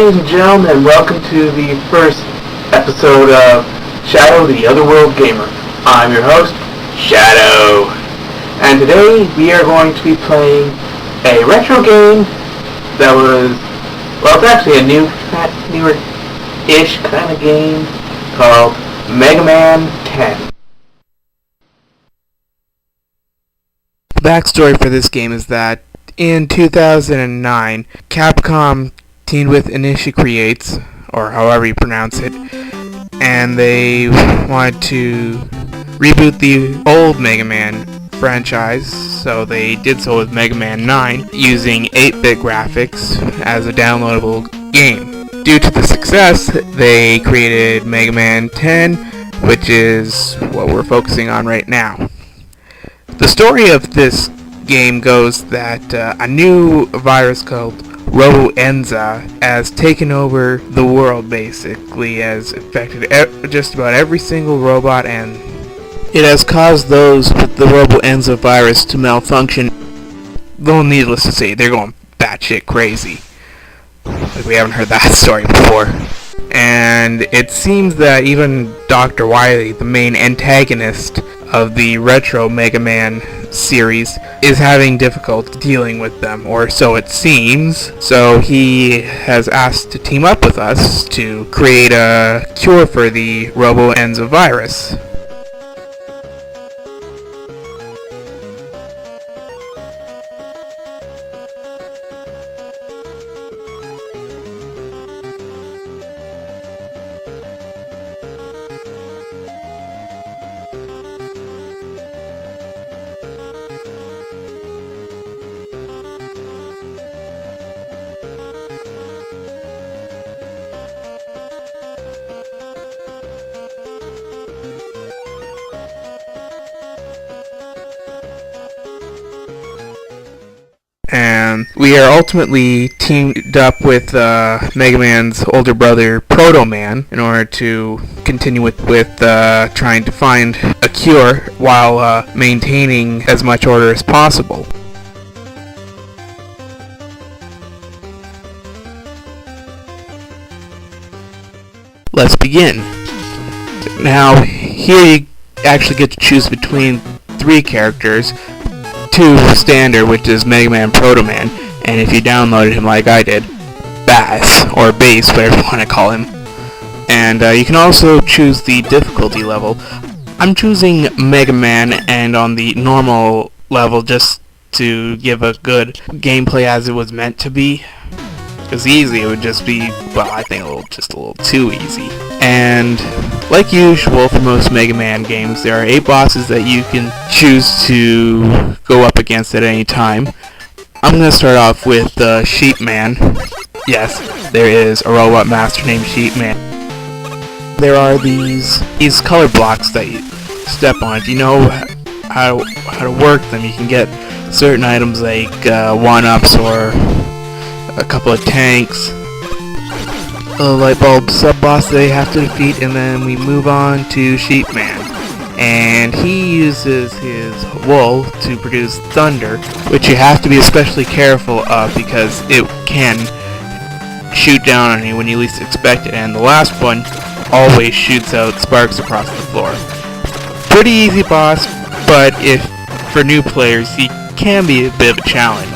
ladies and gentlemen, and welcome to the first episode of Shadow the Otherworld Gamer. I'm your host, Shadow. And today we are going to be playing a retro game that was, well, it's actually a newer-ish kind of game called Megaman 10. The backstory for this game is that in 2009, Capcom teamed with InitiCreates, or however you pronounce it, and they wanted to reboot the old Mega Man franchise, so they did so with Mega Man 9 using 8-bit graphics as a downloadable game. Due to the success, they created Mega Man 10, which is what we're focusing on right now. The story of this game goes that a new virus called Robo-Enza has taken over the world, basically, has affected just about every single robot, and it has caused those with the Robo-Enza virus to malfunction. Though needless to say, they're going batshit crazy. Like, we haven't heard that story before. And it seems that even Dr. Wily, the main antagonist of the retro Mega Man series, is having difficulty dealing with them, or so it seems. So he has asked to team up with us to create a cure for the Robo-Enza virus. And we are ultimately teamed up with Mega Man's older brother, Proto Man, in order to continue with trying to find a cure while maintaining as much order as possible. Let's begin. Now, here you actually get to choose between 3 characters. 2 standard, which is Mega Man Proto Man, and if you downloaded him like I did, Bass, or Bass, whatever you want to call him. And you can also choose the difficulty level. I'm choosing Mega Man, and on the normal level, just to give a good gameplay as it was meant to be. Because easy, it would just be, well, I think just a little too easy. And like usual for most Mega Man games, there are 8 bosses that you can choose to go up against at any time. I'm going to start off with Sheep Man. Yes, there is a robot master named Sheep Man. There are these color blocks that you step on. If you know how to work them, you can get certain items like 1-ups or a couple of tanks. A light bulb sub-boss they have to defeat, and then we move on to Sheep Man. And he uses his wool to produce thunder, which you have to be especially careful of because it can shoot down on you when you least expect it. And the last one always shoots out sparks across the floor. Pretty easy boss, but for new players, he can be a bit of a challenge.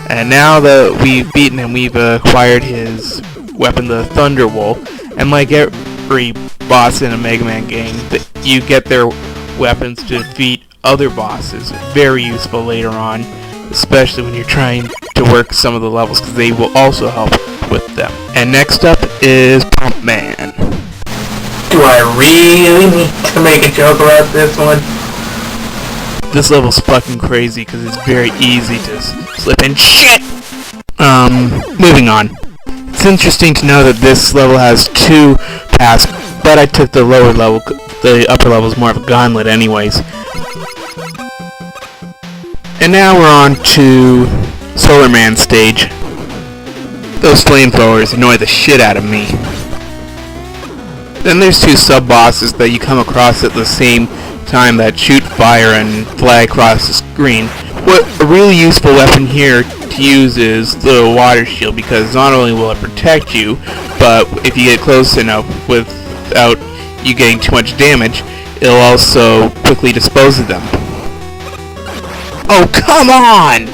And now that we've beaten him, we've acquired his weapon, the Thunder Wool, and like every boss in a Mega Man game, you get their weapons to defeat other bosses. Very useful later on, especially when you're trying to work some of the levels, because they will also help with them. And next up is Pump Man. Do I really need to make a joke about this one? This level's fucking crazy because it's very easy to slip in shit! Moving on. It's interesting to know that this level has 2 paths, but I took the lower level. The upper level is more of a gauntlet anyways. And now we're on to Solar Man stage. Those flamethrowers annoy the shit out of me. Then there's 2 sub-bosses that you come across at the same time that shoot fire and fly across the screen. What a really useful weapon here to use is the water shield, because not only will it protect you, but if you get close enough without you getting too much damage, it'll also quickly dispose of them. Oh, come on!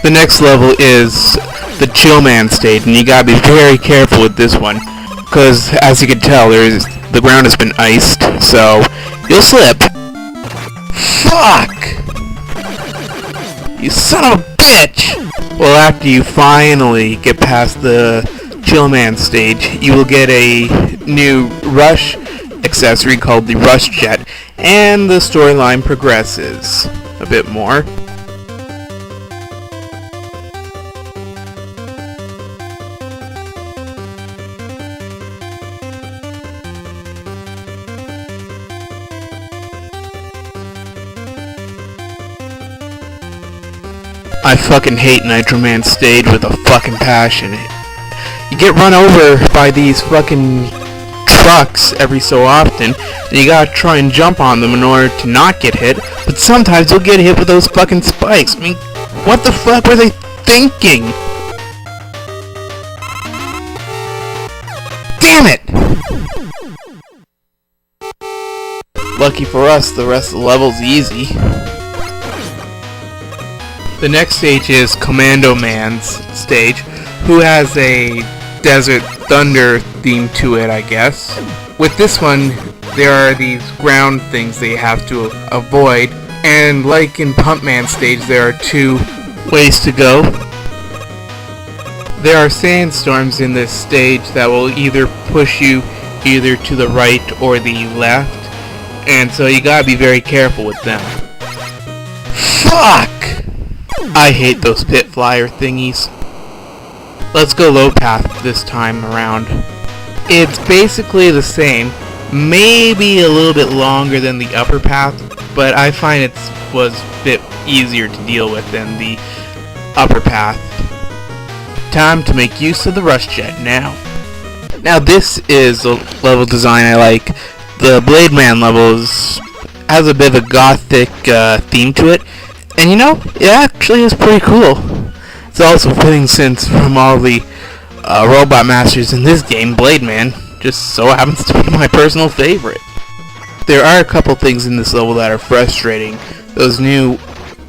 The next level is the Chill Man stage, and you gotta be very careful with this one, because as you can tell, the ground has been iced, so you'll slip. Fuck! You son of a bitch! Well, after you finally get past the Chill Man stage, you will get a new Rush accessory called the Rush Jet, and the storyline progresses a bit more. I fucking hate Nitro Man stage with a fucking passion. You get run over by these fucking trucks every so often, and you gotta try and jump on them in order to not get hit, but sometimes you'll get hit with those fucking spikes. I mean, what the fuck were they thinking? Damn it! Lucky for us, the rest of the level's easy. The next stage is Commando Man's stage, who has a Desert Thunder theme to it, I guess. With this one, there are these ground things that you have to avoid, and like in Pump Man stage, there are two ways to go. There are sandstorms in this stage that will either push you either to the right or the left, and so you gotta be very careful with them. Fuck! I hate those pit flyer thingies. Let's go low path this time around. It's basically the same, maybe a little bit longer than the upper path, but I find it was a bit easier to deal with than the upper path. Time to make use of the Rush Jet now. Now this is a level design I like. The Blade Man levels has a bit of a gothic theme to it. And you know, it actually is pretty cool. It's also fitting since from all the robot masters in this game, Blade Man just so happens to be my personal favorite. There are a couple things in this level that are frustrating. Those new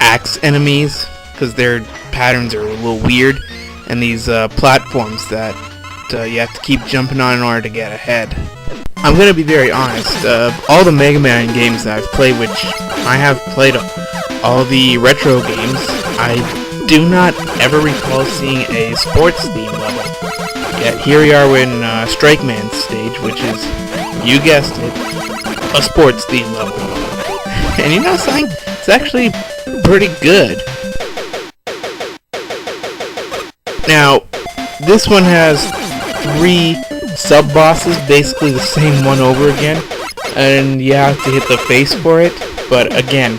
axe enemies, because their patterns are a little weird, and these platforms that you have to keep jumping on in order to get ahead. I'm going to be very honest, all the Megaman games that I've played, which I have played all the retro games, I do not ever recall seeing a sports theme level. Yet here we are in Strike Man stage, which is, you guessed it, a sports theme level. And you know something? It's actually pretty good. Now, this one has 3 sub-bosses, basically the same one over again, and you have to hit the face for it, but again,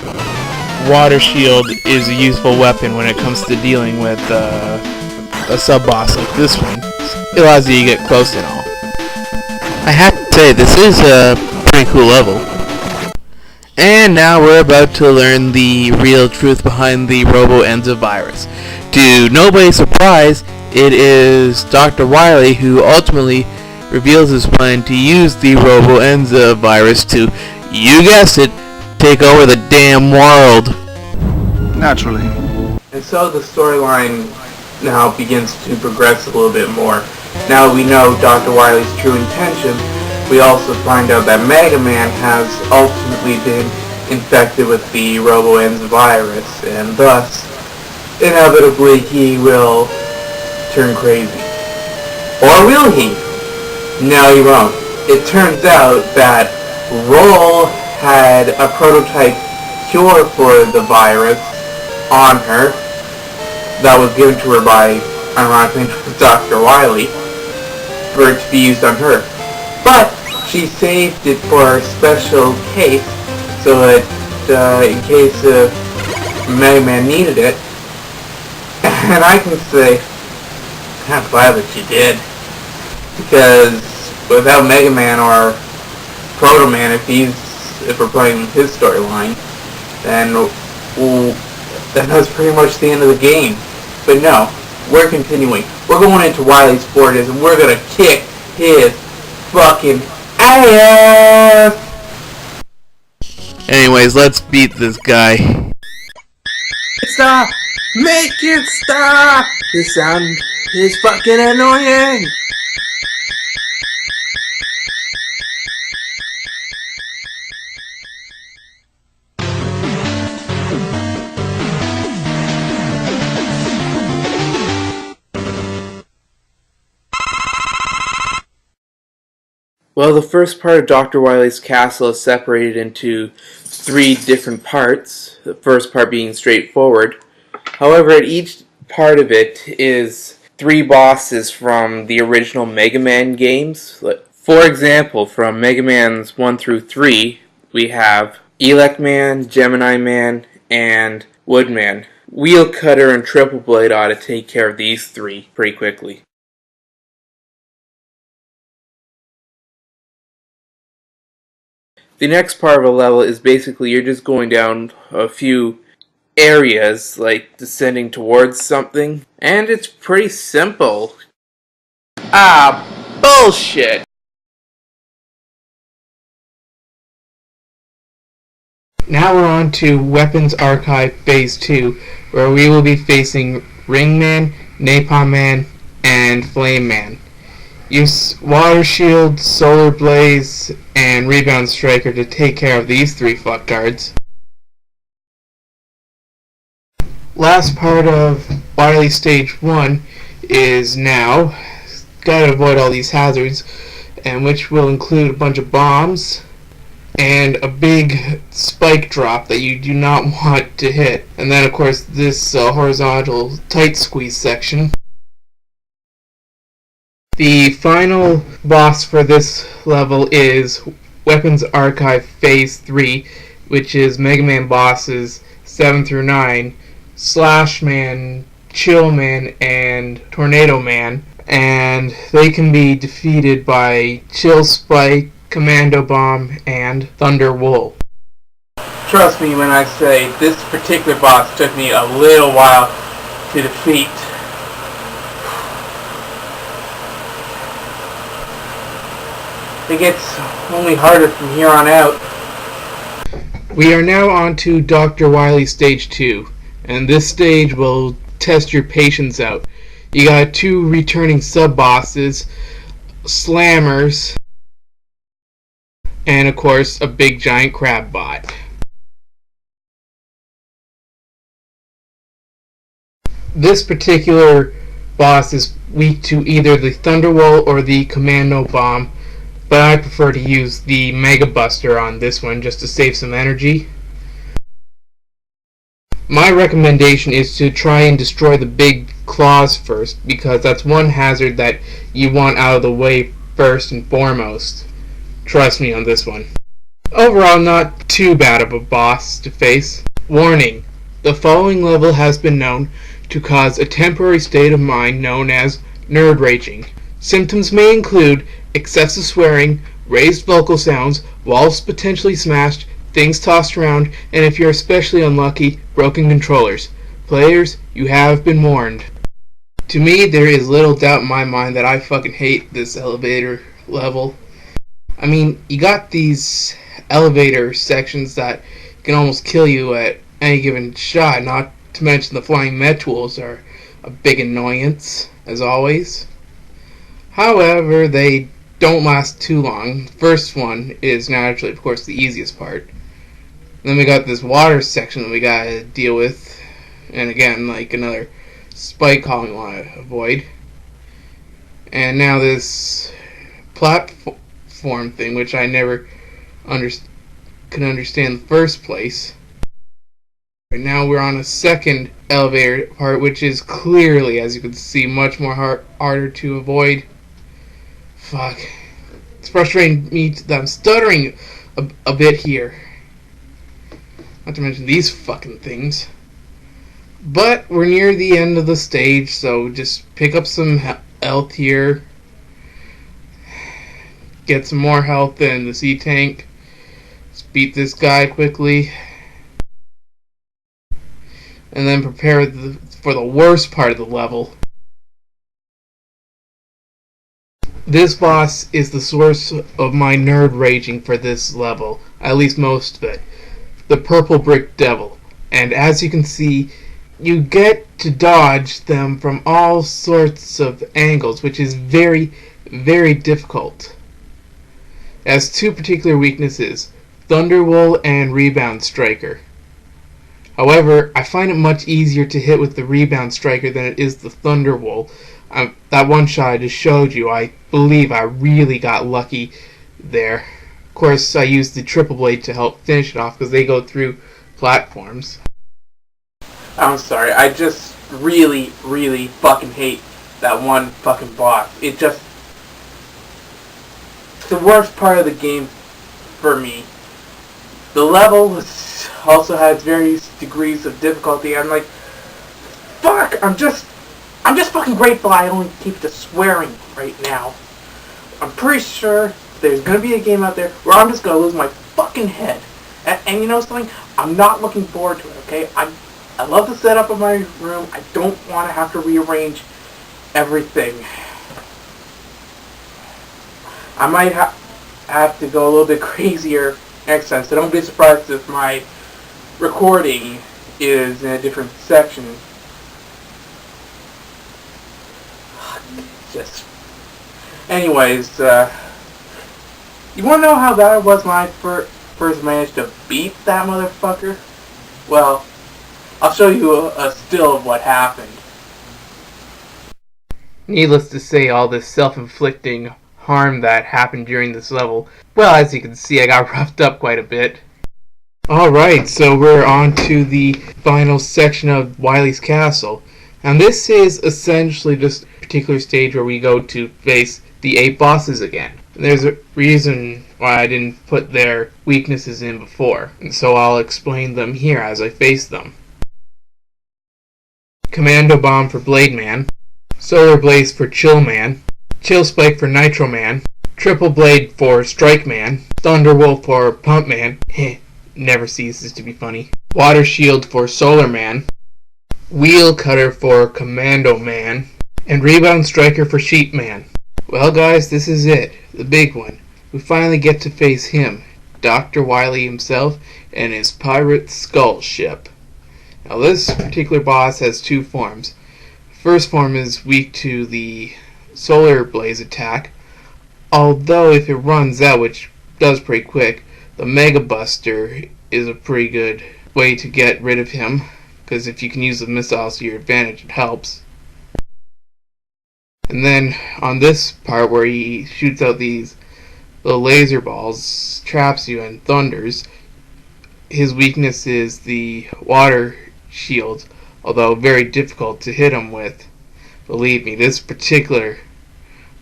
Water Shield is a useful weapon when it comes to dealing with a sub-boss like this one. It allows you to get close and all. I have to say, this is a pretty cool level. And now we're about to learn the real truth behind the Robo-Enza virus. To nobody's surprise, it is Dr. Wily who ultimately reveals his plan to use the Robo-Enza virus to, you guessed it, take over the damn world. Naturally. And so the storyline now begins to progress a little bit more. Now we know Dr. Wily's true intention, we also find out that Megaman has ultimately been infected with the Robo-Enza virus, and thus, inevitably, he will turn crazy. Or will he? No, he won't. It turns out that Roll had a prototype cure for the virus on her that was given to her by, ironically, Dr. Wily for it to be used on her. But she saved it for a special case so that in case Mega Man needed it. And I can say, I'm glad that she did. Because without Mega Man or Proto Man, if we're playing his storyline, then then that's pretty much the end of the game. But no, we're continuing. We're going into Wily's quarters and we're gonna kick his fucking ass! Anyways, let's beat this guy. Stop! Make it stop! This sound is fucking annoying! Well, the first part of Dr. Wily's castle is separated into 3 different parts, the first part being straightforward. However, at each part of it is 3 bosses from the original Megaman games. For example, from Megamans 1 through 3, we have Elec Man, Gemini Man, and Woodman. Wheel Cutter and Triple Blade ought to take care of these 3 pretty quickly. The next part of a level is basically you're just going down a few areas, like descending towards something, and it's pretty simple. Ah, bullshit! Now we're on to Weapons Archive Phase 2, where we will be facing Ring Man, Napalm Man, and Flame Man. Use Water Shield, Solar Blaze, and Rebound Striker to take care of these 3 fucktards. Last part of Wily Stage 1 is now. Gotta avoid all these hazards, and which will include a bunch of bombs and a big spike drop that you do not want to hit. And then of course this horizontal tight squeeze section. The final boss for this level is Weapons Archive Phase 3, which is Mega Man bosses 7 through 9, Slash Man, Chill Man, and Tornado Man, and they can be defeated by Chill Spike, Commando Bomb, and Thunder Wool. Trust me when I say this particular boss took me a little while to defeat. It gets only harder from here on out. We are now on to Dr. Wily Stage 2, and this stage will test your patience out. You got 2 returning sub-bosses, slammers, and of course a big giant crab bot. This particular boss is weak to either the Thunderwall or the Commando Bomb, but I prefer to use the Mega Buster on this one just to save some energy. My recommendation is to try and destroy the big claws first, because that's one hazard that you want out of the way first and foremost. Trust me on this one. Overall, not too bad of a boss to face. Warning: the following level has been known to cause a temporary state of mind known as nerd raging. Symptoms may include excessive swearing, raised vocal sounds, walls potentially smashed, things tossed around, and if you're especially unlucky, broken controllers. Players, you have been warned. To me, there is little doubt in my mind that I fucking hate this elevator level. I mean, you got these elevator sections that can almost kill you at any given shot, not to mention the flying metools are a big annoyance, as always. However, they don't last too long. The first one is naturally, of course, the easiest part. Then we got this water section that we gotta deal with, and again, like another spike column we want to avoid. And now this platform thing, which I never could understand in the first place. Right now we're on a second elevator part, which is clearly, as you can see, much more harder to avoid. Fuck. It's frustrating me that I'm stuttering a bit here. Not to mention these fucking things. But we're near the end of the stage, so just pick up some health here. Get some more health in the sea tank. Let's beat this guy quickly. and then prepare for the worst part of the level. This boss is the source of my nerd raging for this level, at least most of it. The Purple Brick Devil. And as you can see, you get to dodge them from all sorts of angles, which is very, very difficult. It has two particular weaknesses, Thunderwool and Rebound Striker. However, I find it much easier to hit with the Rebound Striker than it is the Thunderwool. That one shot I just showed you, I believe I really got lucky there. Of course, I used the Triple Blade to help finish it off because they go through platforms. I'm sorry, I just really, really fucking hate that one fucking boss. It's the worst part of the game for me. The level also has various degrees of difficulty. I'm like, fuck, I'm just fucking grateful I only keep the swearing right now. I'm pretty sure there's gonna be a game out there where I'm just gonna lose my fucking head. And you know something? I'm not looking forward to it, okay? I love the setup of my room. I don't want to have to rearrange everything. I might have to go a little bit crazier next time, so don't be surprised if my recording is in a different section. Anyways, you want to know how bad it was when I first managed to beat that motherfucker? Well, I'll show you a still of what happened. Needless to say, all this self-inflicting harm that happened during this level, well, as you can see, I got roughed up quite a bit. Alright, so we're on to the final section of Wily's Castle. And this is essentially just a particular stage where we go to face the 8 bosses again. And there's a reason why I didn't put their weaknesses in before, and so I'll explain them here as I face them. Commando Bomb for Blade Man, Solar Blaze for Chill Man, Chill Spike for Nitro Man, Triple Blade for Strike Man, Thunderwolf for Pump Man, never ceases to be funny, Water Shield for Solar Man, Wheel Cutter for Commando Man, and Rebound Striker for Sheep Man. Well guys, this is it, the big one. We finally get to face him, Dr. Wily himself, and his pirate skull ship. Now this particular boss has 2 forms. First form is weak to the Solar Blaze attack, although if it runs out, which does pretty quick, the Mega Buster is a pretty good way to get rid of him, because if you can use the missiles to your advantage, it helps. And then on this part where he shoots out these little laser balls, traps you, and thunders, his weakness is the water shield, although very difficult to hit him with. Believe me, this particular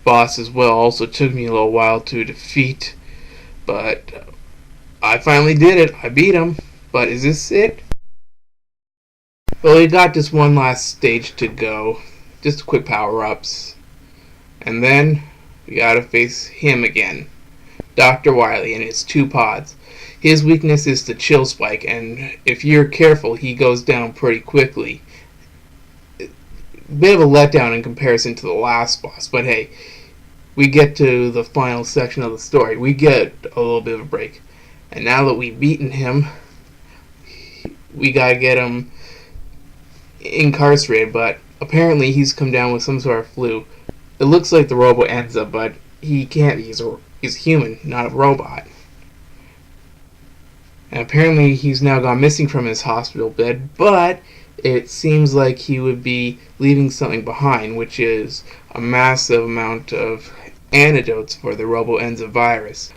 boss as well also took me a little while to defeat, but I finally did it. I beat him. But is this it? Well, we got just one last stage to go. Just quick power-ups. And then we gotta face him again. Dr. Wily and his 2 pods. His weakness is the Chill Spike, and if you're careful, he goes down pretty quickly. Bit of a letdown in comparison to the last boss, but hey, we get to the final section of the story. We get a little bit of a break. And now that we've beaten him, we gotta get him incarcerated, but apparently he's come down with some sort of flu. It looks like the Robo Enza, but he can't. He's a human, not a robot. And apparently he's now gone missing from his hospital bed, but it seems like he would be leaving something behind, which is a massive amount of antidotes for the Robo Enza virus.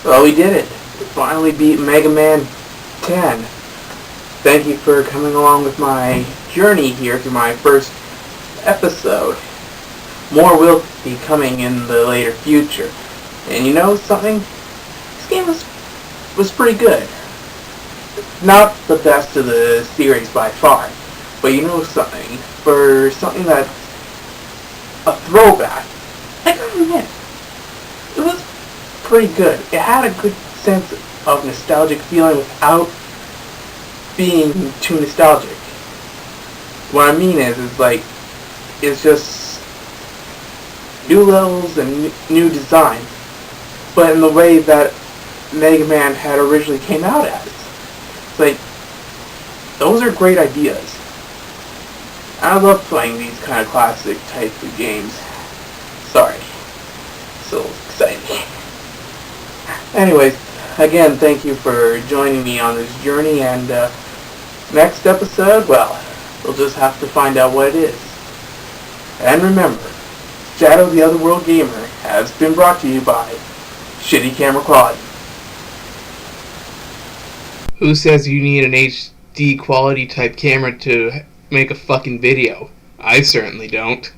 Well, we did it. We finally beat Megaman 10. Thank you for coming along with my journey here through my first episode. More will be coming in the later future. And you know something? This game was pretty good. Not the best of the series by far. But you know something? For something that's a throwback, I gotta admit, it was pretty good. It had a good sense of nostalgic feeling without being too nostalgic. What I mean is like, it's just new levels and new design, but in the way that Mega Man had originally came out as. It's like, those are great ideas. I love playing these kind of classic types of games. Sorry. So exciting. Anyways, again, thank you for joining me on this journey, and next episode, well, we'll just have to find out what it is. And remember, Shadow the Otherworld Gamer has been brought to you by Shitty Camera Quality. Who says you need an HD quality type camera to make a fucking video? I certainly don't.